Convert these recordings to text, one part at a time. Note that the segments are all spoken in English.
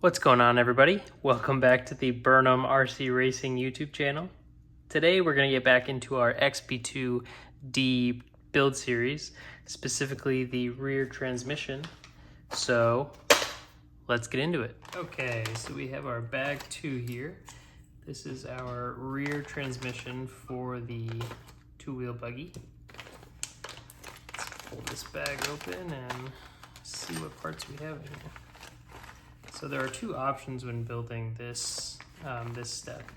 What's going on, everybody? Welcome back to the Burnham RC Racing YouTube channel. Today we're going to get back into our XB2D build series, specifically the rear transmission. So let's get into it. Okay, so we have our bag 2 here. This is our rear transmission for the two-wheel buggy. Let's pull this bag open and see what parts we have in here. So there are two options when building this this step.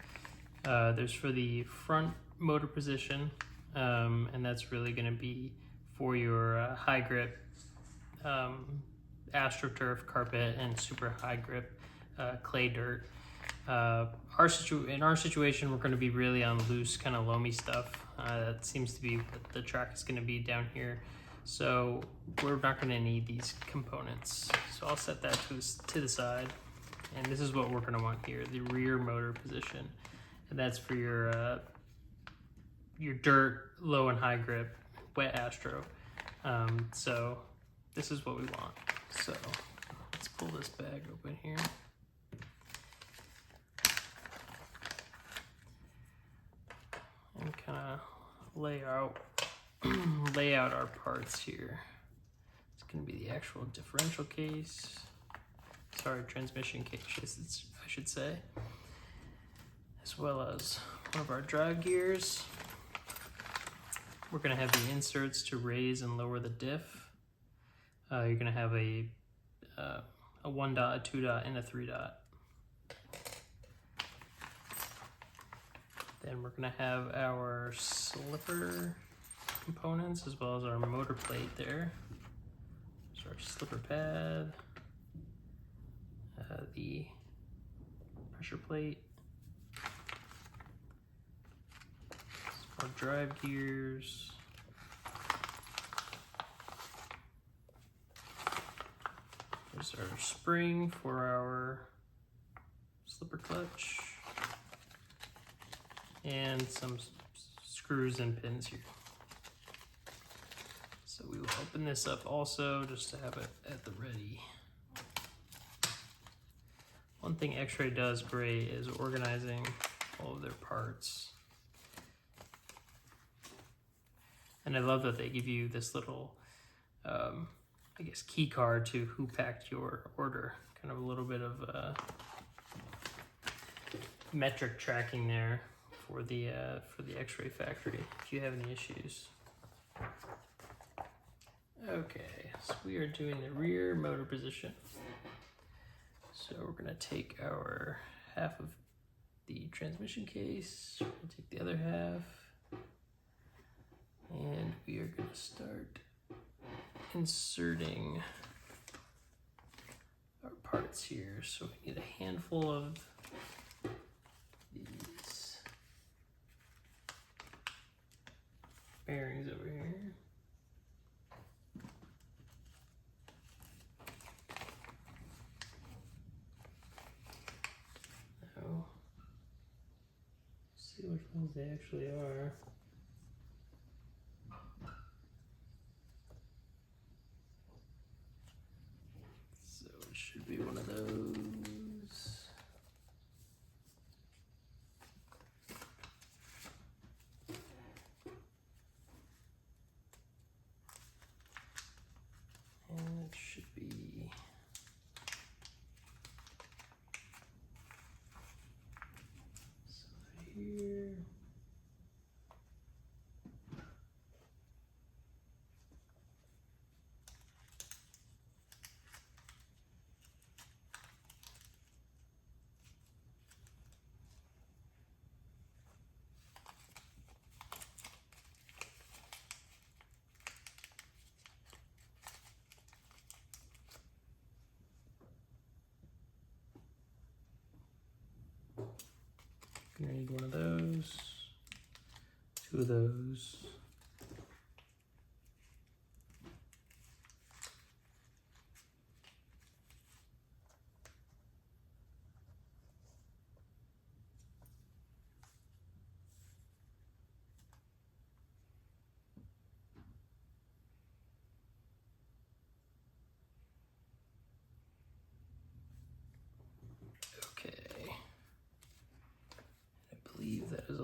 There's for the front motor position, and that's really going to be for your high grip AstroTurf carpet and super high grip clay dirt. In our situation, we're going to be really on loose, kind of loamy stuff. That seems to be what the track is going to be down here. So we're not going to need these components. So I'll set that to the side. And this is what we're going to want here, the rear motor position. And that's for your dirt, low and high grip, wet Astro. So this is what we want. So let's pull this bag open here. And kind of lay out our parts here. It's going to be the actual differential case. Sorry, transmission case, I should say. As well as one of our drive gears. We're going to have the inserts to raise and lower the diff. You're going to have a 1 dot, a 2 dot, and a 3 dot. Then we're going to have our slipper components as well as our motor plate there. So our slipper pad, the pressure plate, our drive gears, there's our spring for our slipper clutch, and some screws and pins here. So we will open this up also just to have it at the ready. One thing XRAY does great is organizing all of their parts. And I love that they give you this little, I guess, key card to who packed your order. Kind of a little bit of metric tracking there for the XRAY factory if you have any issues. Okay, so we are doing the rear motor position. So we're gonna take our half of the transmission case, we're gonna take the other half, and we are gonna start inserting our parts here. So we need a handful of these bearings over here. See which ones they actually are. So it should be one of those. And it should be here. You're gonna need one of those, 2 of those.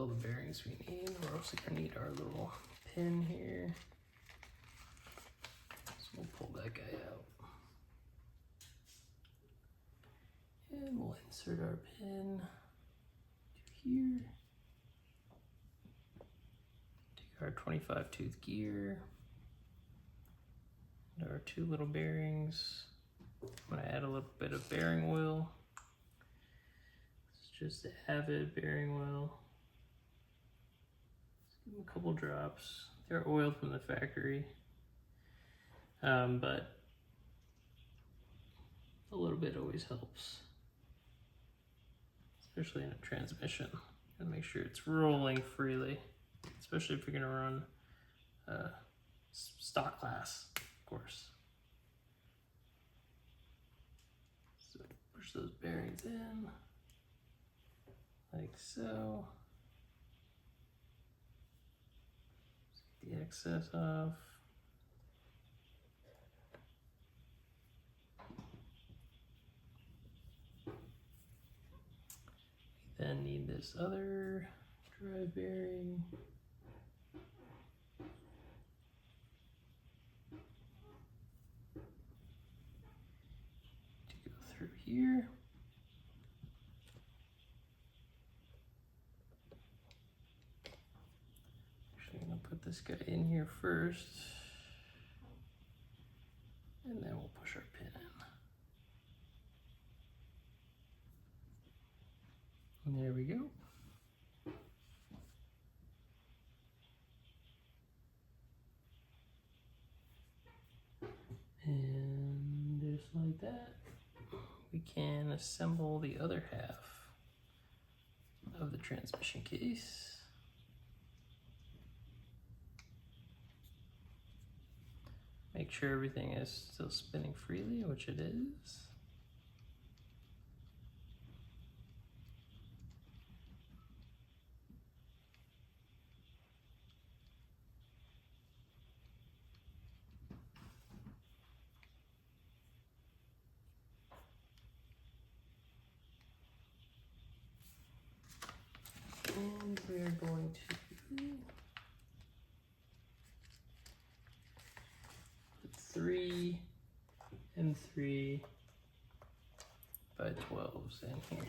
all the bearings we need. We're also gonna need our little pin here. So we'll pull that guy out. And we'll insert our pin to here. Take our 25 tooth gear and our two little bearings. I'm gonna add a little bit of bearing oil. It's just the Avid bearing oil. Just give them a couple drops. They're oiled from the factory, but a little bit always helps, especially in a transmission. And make sure it's rolling freely, especially if you're gonna run stock class, of course. So push those bearings in, like so. Just get the excess off. We then need this other drive bearing. To go through here. Actually, I'm gonna put this guy in here first, and then we'll push our pin in. And there we go. And just like that, we can assemble the other half of the transmission case. Make sure everything is still spinning freely, which it is. And we're going to put 3 and 3 by 12s in here.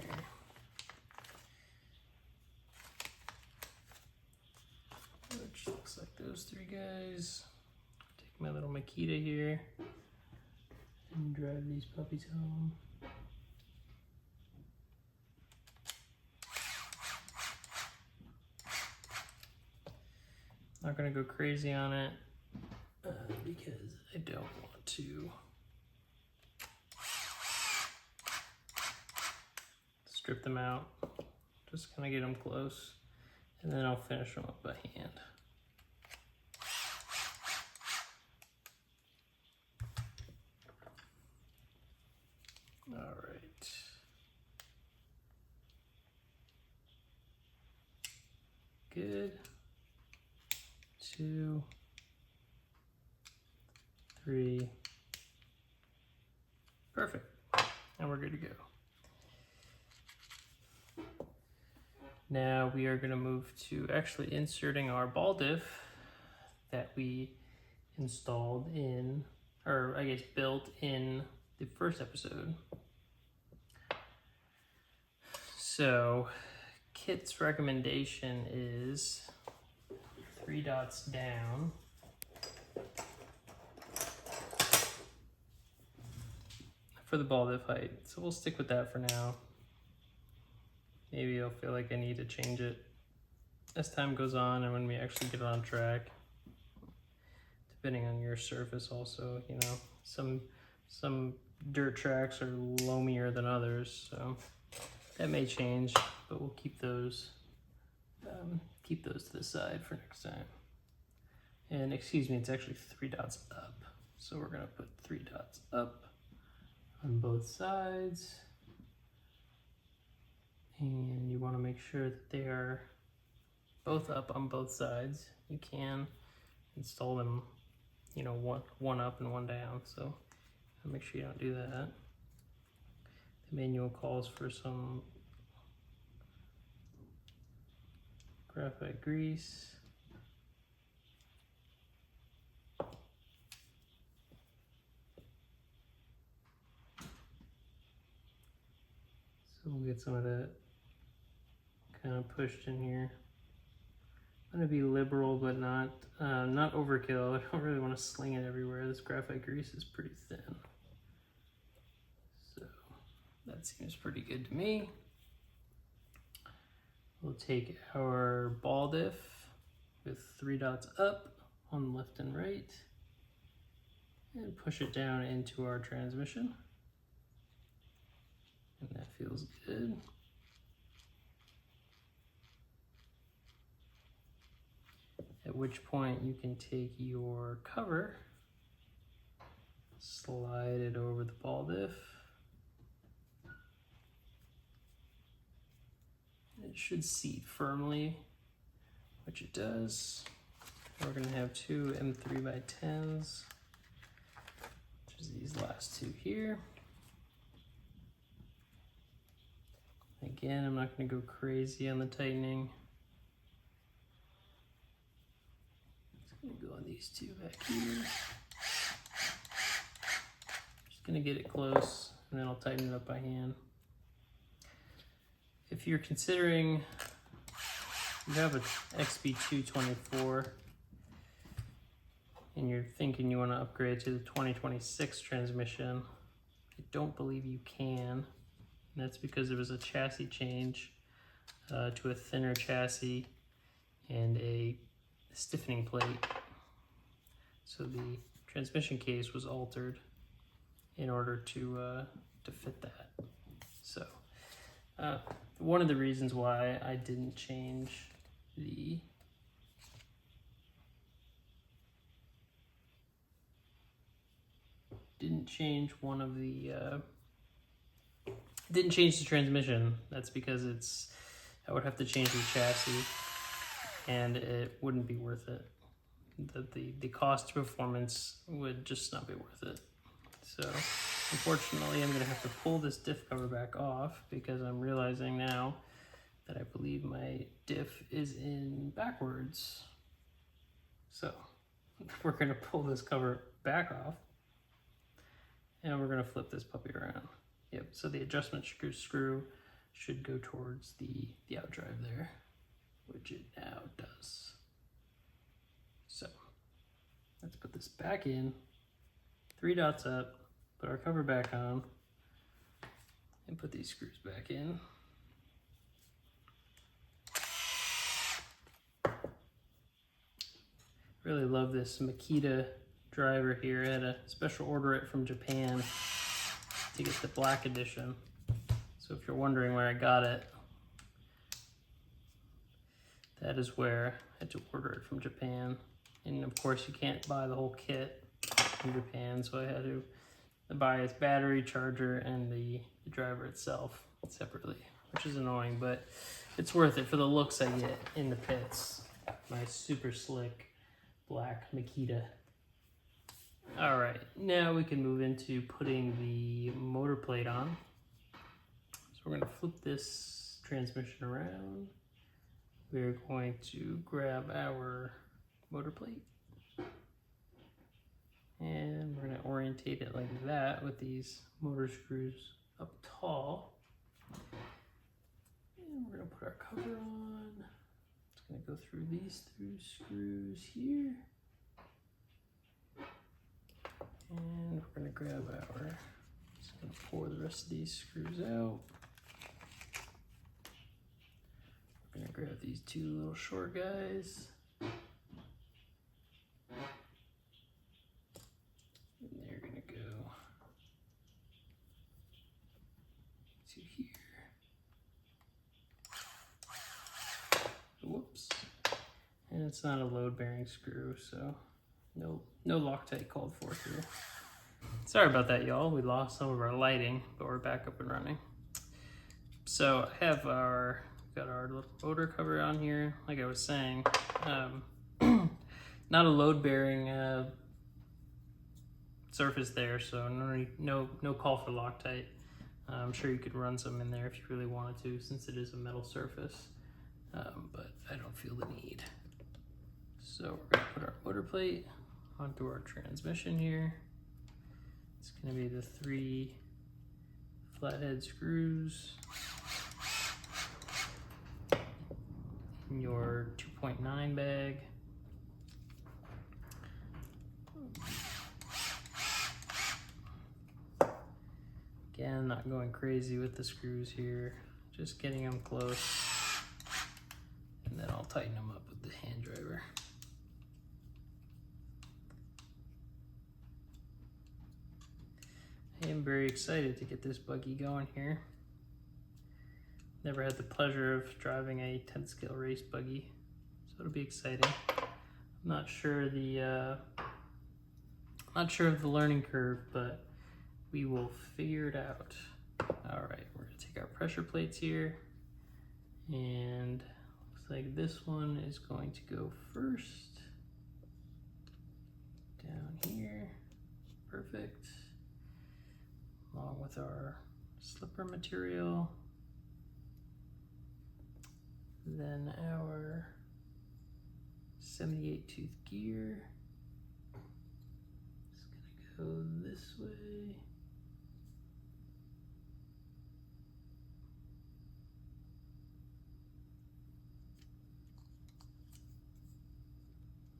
Which looks like those 3 guys. Take my little Makita here and drive these puppies home. Not gonna go crazy on it because I don't want to strip them out. Just kind of get them close, and then I'll finish them up by hand. All right. Good. 2, 3, perfect, and we're good to go. Now we are going to move to actually inserting our ball diff that we installed in, or I guess built in the first episode. So Kit's recommendation is 3 dots down. For the ball diff height. So we'll stick with that for now. Maybe I'll feel like I need to change it as time goes on and when we actually get it on track. Depending on your surface also, you know, some dirt tracks are loamier than others, so that may change, but we'll keep those to the side for next time. And excuse me, it's actually 3 dots up. So we're gonna put 3 dots up on both sides. And you wanna make sure that they are both up on both sides. You can install them, you know, one up and one down. So make sure you don't do that. The manual calls for some graphite grease. So we'll get some of that kind of pushed in here. I'm gonna be liberal, but not overkill. I don't really want to sling it everywhere. This graphite grease is pretty thin. So that seems pretty good to me. We'll take our ball diff with 3 dots up on the left and right and push it down into our transmission. And that feels good. At which point you can take your cover, slide it over the ball diff. It should seat firmly, which it does. We're going to have 2 M3x10s, which is these last 2 here. Again, I'm not going to go crazy on the tightening. I'm gonna go on these 2 back here. Just gonna get it close and then I'll tighten it up by hand. If you're considering, you have an XB224 and you're thinking you want to upgrade to the 2026 transmission, I don't believe you can. And that's because there was a chassis change to a thinner chassis and a stiffening plate. So the transmission case was altered in order to fit that. So one of the reasons why I didn't change didn't change the transmission. That's because I would have to change the chassis and it wouldn't be worth it. The cost to performance would just not be worth it. So unfortunately I'm gonna have to pull this diff cover back off because I'm realizing now that I believe my diff is in backwards. So we're gonna pull this cover back off and we're gonna flip this puppy around. Yep, so the adjustment screw should go towards the outdrive there, which it now does. So let's put this back in, 3 dots up, put our cover back on, and put these screws back in. Really love this Makita driver here. I had to special order it from Japan to get the black edition. So if you're wondering where I got it, that is where I had to order it from Japan. And of course you can't buy the whole kit from Japan, so I had to buy its battery, charger, and the driver itself separately, which is annoying, but it's worth it for the looks I get in the pits. My super slick black Makita. All right, now we can move into putting the motor plate on. So we're gonna flip this transmission around. We're going to grab our motor plate and we're going to orientate it like that with these motor screws up tall, and we're going to put our cover on. It's going to go through these 2 screws here, and we're going to grab our, just going to pour the rest of these screws out. We're going to grab these 2 little short guys. Whoops. And it's not a load bearing screw, so no Loctite called for here. Sorry about that, y'all. We lost some of our lighting, but we're back up and running. So I have got our little motor cover on here. Like I was saying, not a load bearing surface there, so no call for Loctite. I'm sure you could run some in there if you really wanted to, since it is a metal surface. but I don't feel the need. So we're gonna put our motor plate onto our transmission here. It's gonna be the 3 flathead screws in your 2.9 bag. Again, not going crazy with the screws here, just getting them close, and then I'll tighten them up with the hand driver. I am very excited to get this buggy going here. Never had the pleasure of driving a 10 scale race buggy, so it'll be exciting. I'm not sure of the learning curve, but we will figure it out. All right, we're gonna take our pressure plates here, and looks like this one is going to go first. Down here, perfect. Along with our slipper material. Then our 78 tooth gear is gonna go this way.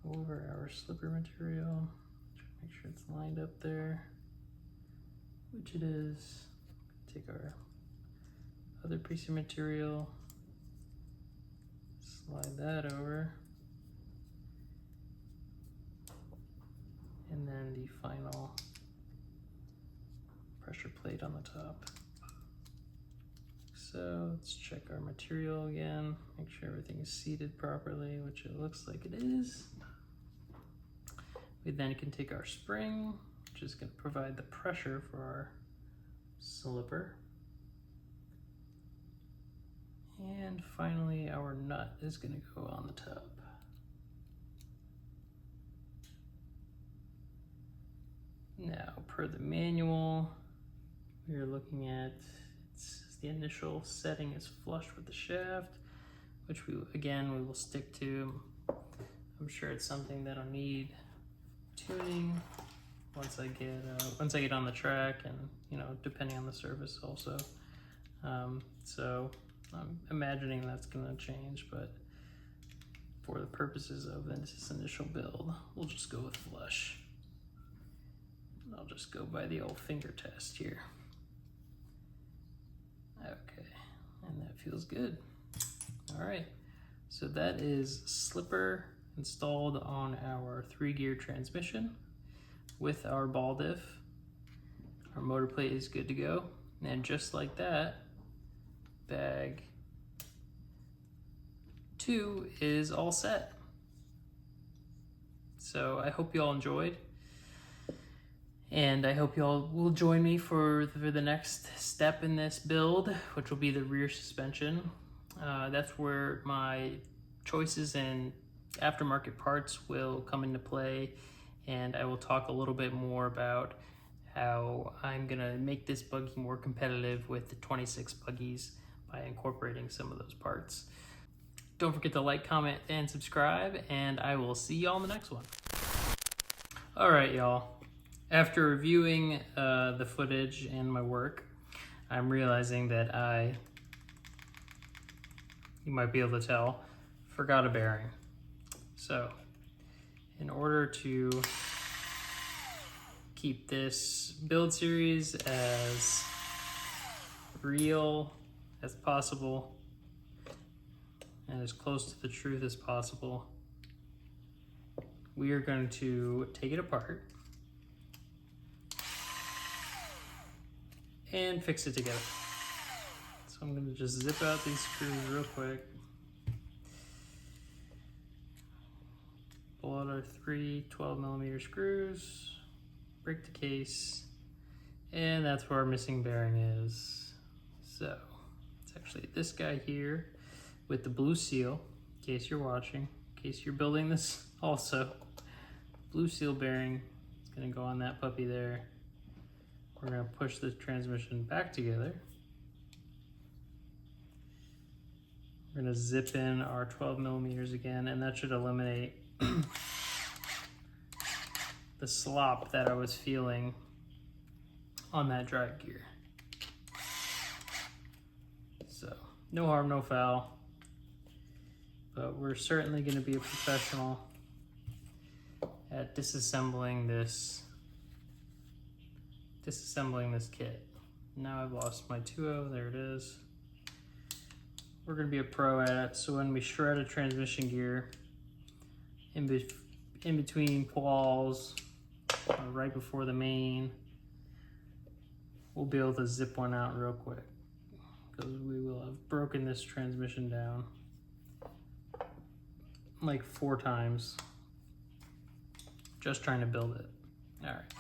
Over our slipper material, try to make sure it's lined up there, which it is. Take our other piece of material, slide that over, and then the final pressure plate on the top. So let's check our material again, make sure everything is seated properly, which it looks like it is. We then can take our spring, which is going to provide the pressure for our slipper. And finally, our nut is going to go on the top. Now, per the manual, we are looking at the initial setting is flush with the shaft, which we will stick to. I'm sure it's something that'll need tuning once I get on the track, and depending on the surface also. So I'm imagining that's gonna change, but for the purposes of this initial build, we'll just go with flush. I'll just go by the old finger test here. Okay, and that feels good. All right, so that is slipper installed on our 3-gear transmission with our ball diff. Our motor plate is good to go. And just like that, bag 2 is all set. So I hope you all enjoyed. And I hope you all will join me for the next step in this build, which will be the rear suspension. That's where my choices in aftermarket parts will come into play, and I will talk a little bit more about how I'm gonna make this buggy more competitive with the 26 buggies by incorporating some of those parts. Don't forget to like, comment, and subscribe, and I will see y'all in the next one. All right, y'all. After reviewing the footage and my work, I'm realizing that you might be able to tell, forgot a bearing. So, in order to keep this build series as real as possible and as close to the truth as possible, we are going to take it apart and fix it together. So I'm going to just zip out these screws real quick. Pull out our 3 12mm screws, break the case, and that's where our missing bearing is. So it's actually this guy here with the blue seal, in case you're watching, in case you're building this also. Blue seal bearing is going to go on that puppy there. We're going to push the transmission back together. We're gonna zip in our 12 millimeters again, and that should eliminate the slop that I was feeling on that drive gear. So, no harm, no foul, but we're certainly gonna be a professional at disassembling this kit. Now I've lost my 2.0, there it is. We're gonna be a pro at it, so when we shred a transmission gear, in between quals, right before the main, we'll be able to zip one out real quick, because we will have broken this transmission down like 4 times just trying to build it. All right,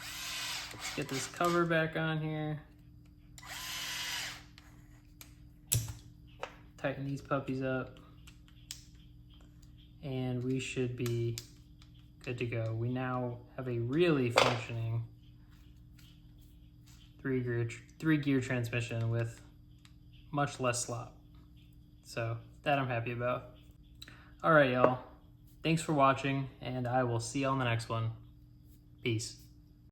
let's get this cover back on here. Tighten these puppies up, and we should be good to go. We now have a really functioning three gear transmission with much less slop. So that I'm happy about. All right, y'all. Thanks for watching, and I will see you on the next one. Peace.